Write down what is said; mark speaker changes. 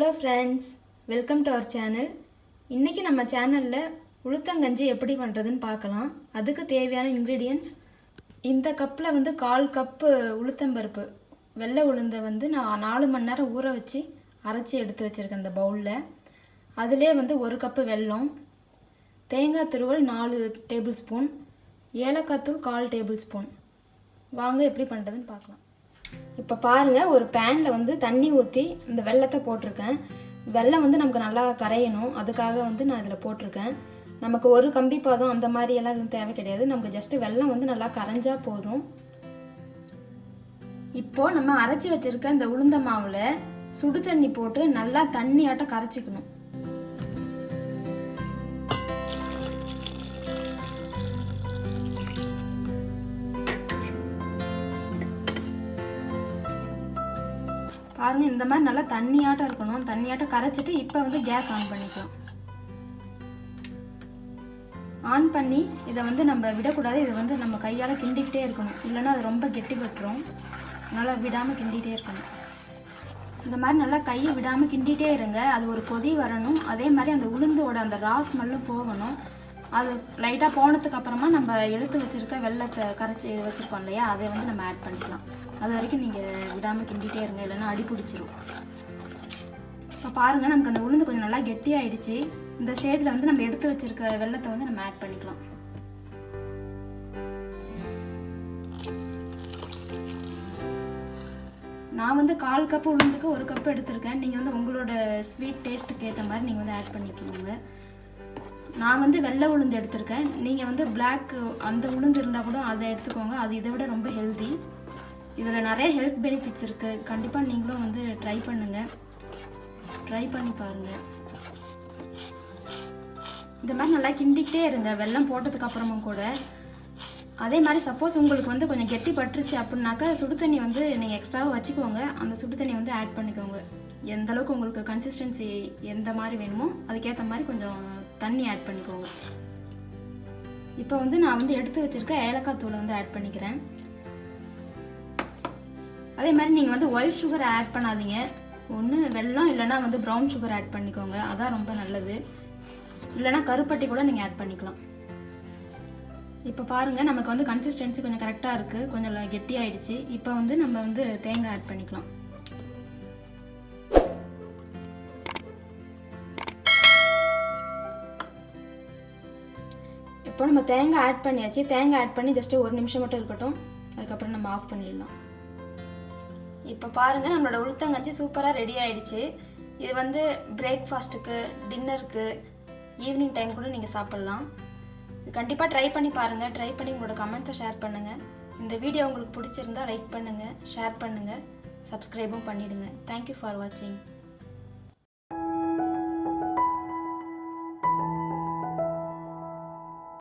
Speaker 1: Hello friends, welcome to our channel. இன்றைக்கி நம்ம சேனலில் உளுத்தங்கஞ்சி எப்படி பண்ணுறதுன்னு பார்க்கலாம். அதுக்கு தேவையான இன்க்ரீடியன்ட்ஸ் இந்த கப்பில் வந்து 1/4 கப்பு உளுத்தம்பருப்பு, வெள்ளை உளுந்தை வந்து நான் 4 மணி நேரம் ஊற வச்சு அரைச்சி எடுத்து வச்சுருக்கேன் இந்த பவுலில். அதிலே வந்து 1 கப்பு வெல்லம், தேங்காய் துருவல் 4 டேபிள் ஸ்பூன், ஏலக்காய் தூள் 1/4 டேபிள் ஸ்பூன். வாங்க எப்படி பண்ணுறதுன்னு பார்க்கலாம். இப்போ பாருங்கள், ஒரு பேனில் வந்து தண்ணி ஊற்றி இந்த வெல்லத்தை போட்டிருக்கேன். வெல்லம் வந்து நமக்கு நல்லா கரையணும், அதுக்காக வந்து நான் இதில் போட்டிருக்கேன். நமக்கு ஒரு கம்பி பாதம் அந்த மாதிரியெல்லாம் எதுவும் தேவை கிடையாது. நமக்கு ஜஸ்ட்டு வெல்லம் வந்து நல்லா கரைஞ்சா போதும். இப்போது நம்ம அரைச்சி வச்சுருக்க இந்த உளுந்த மாவில் சுடு தண்ணி போட்டு நல்லா தண்ணியாட்டம் கரைச்சிக்கணும். பாருங்கள், இந்த மாதிரி நல்லா தண்ணியாட்டம் இருக்கணும். தண்ணியாட்டம் கரைச்சிட்டு இப்போ வந்து கேஸ் ஆன் பண்ணிக்கலாம். ஆன் பண்ணி இதை வந்து நம்ம விடக்கூடாது. இதை வந்து நம்ம கையால் கிண்டிக்கிட்டே இருக்கணும், இல்லைன்னா அது ரொம்ப கெட்டி பட்டுரும். அதனால் விடாமல் கிண்டிகிட்டே இருக்கணும். இந்த மாதிரி நல்லா கையை விடாமல் கிண்டிகிட்டே இருங்க. அது ஒரு கொதி வரணும். அதே மாதிரி அந்த உளுந்தோட அந்த ரா ஸ்மெல்லும் போகணும். அது லைட்டாக போனதுக்கு அப்புறமா நம்ம எடுத்து வச்சுருக்க வெல்லத்தை கரைச்சி வச்சுருக்கோம் இல்லையா, அதை வந்து நம்ம ஆட் பண்ணிக்கலாம். அது வரைக்கும் நீங்கள் விடாமல் கிண்டிகிட்டே இருங்க, இல்லைன்னா அடி பிடிச்சிரும். இப்போ பாருங்கள், நமக்கு அந்த உளுந்து கொஞ்சம் நல்லா கெட்டியாகிடுச்சு. இந்த ஸ்டேஜில் வந்து நம்ம எடுத்து வச்சுருக்க வெல்லத்தை வந்து நம்ம ஆட் பண்ணிக்கலாம். நான் வந்து 1/4 கப்பு உளுந்துக்கு 1 கப்பு எடுத்திருக்கேன். நீங்கள் வந்து உங்களோட ஸ்வீட் டேஸ்ட்டுக்கு ஏற்ற மாதிரி நீங்கள் வந்து ஆட் பண்ணிக்கோங்க. நான் வந்து வெள்ளை உளுந்து எடுத்திருக்கேன். நீங்கள் வந்து பிளாக் அந்த உளுந்து இருந்தால் கூட அதை எடுத்துக்கோங்க. அது இதை விட ரொம்ப ஹெல்தி. இதில் நிறைய ஹெல்த் பெனிஃபிட்ஸ் இருக்குது. கண்டிப்பாக நீங்களும் வந்து ட்ரை பண்ணுங்கள், ட்ரை பண்ணி பாருங்கள். இந்த மாதிரி நல்லா கிண்டிக்கிட்டே இருங்க வெல்லம் போட்டதுக்கு அப்புறமும் கூட. அதே மாதிரி சப்போஸ் உங்களுக்கு வந்து கொஞ்சம் கெட்டி பட்டுருச்சு அப்படின்னாக்கா சுடு தண்ணி வந்து நீங்கள் எக்ஸ்ட்ராவாக வச்சுக்கோங்க. அந்த சுடு தண்ணி வந்து ஆட் பண்ணிக்கோங்க. எந்த அளவுக்கு உங்களுக்கு கன்சிஸ்டன்சி எந்த மாதிரி வேணுமோ அதுக்கேற்ற மாதிரி கொஞ்சம் தண்ணி ஆட் பண்ணிக்கோங்க. இப்போ வந்து நான் வந்து எடுத்து வச்சுருக்க ஏலக்காய் தூளை வந்து ஆட் பண்ணிக்கிறேன். அதே மாதிரி நீங்கள் வந்து ஒயிட் சுகர் ஆட் பண்ணாதீங்க. ஒன்று வெல்லம் இல்லைனா வந்து ப்ரௌன் சுகர் ஆட் பண்ணிக்கோங்க, அதான் ரொம்ப நல்லது. இல்லைனா கருப்பட்டி கூட நீங்கள் ஆட் பண்ணிக்கலாம். இப்போ பாருங்கள், நமக்கு வந்து கன்சிஸ்டன்சி கொஞ்சம் கரெக்டாக இருக்குது, கொஞ்சம் கெட்டி ஆகிடுச்சு. இப்போ வந்து நம்ம வந்து தேங்காய் ஆட் பண்ணிக்கலாம். இப்போ நம்ம தேங்காய் ஆட் பண்ணியாச்சு. தேங்காய் ஆட் பண்ணி ஜஸ்ட்டு 1 நிமிஷம் மட்டும் இருக்கட்டும், அதுக்கப்புறம் நம்ம ஆஃப் பண்ணிடலாம். இப்போ பாருங்கள், நம்மளோட உளுத்தங்கஞ்சி சூப்பராக ரெடி ஆகிடுச்சு. இது வந்து பிரேக்ஃபாஸ்ட்டுக்கு, டின்னருக்கு, ஈவினிங் டைம் கூட நீங்கள் சாப்பிட்லாம். இது கண்டிப்பாக ட்ரை பண்ணி பாருங்கள். ட்ரை பண்ணி உங்களோட கமெண்ட்ஸை ஷேர் பண்ணுங்கள். இந்த வீடியோ உங்களுக்கு பிடிச்சிருந்தா லைக் பண்ணுங்கள், ஷேர் பண்ணுங்கள், சப்ஸ்கிரைபும் பண்ணிவிடுங்க. தேங்க்யூ ஃபார் வாட்சிங்.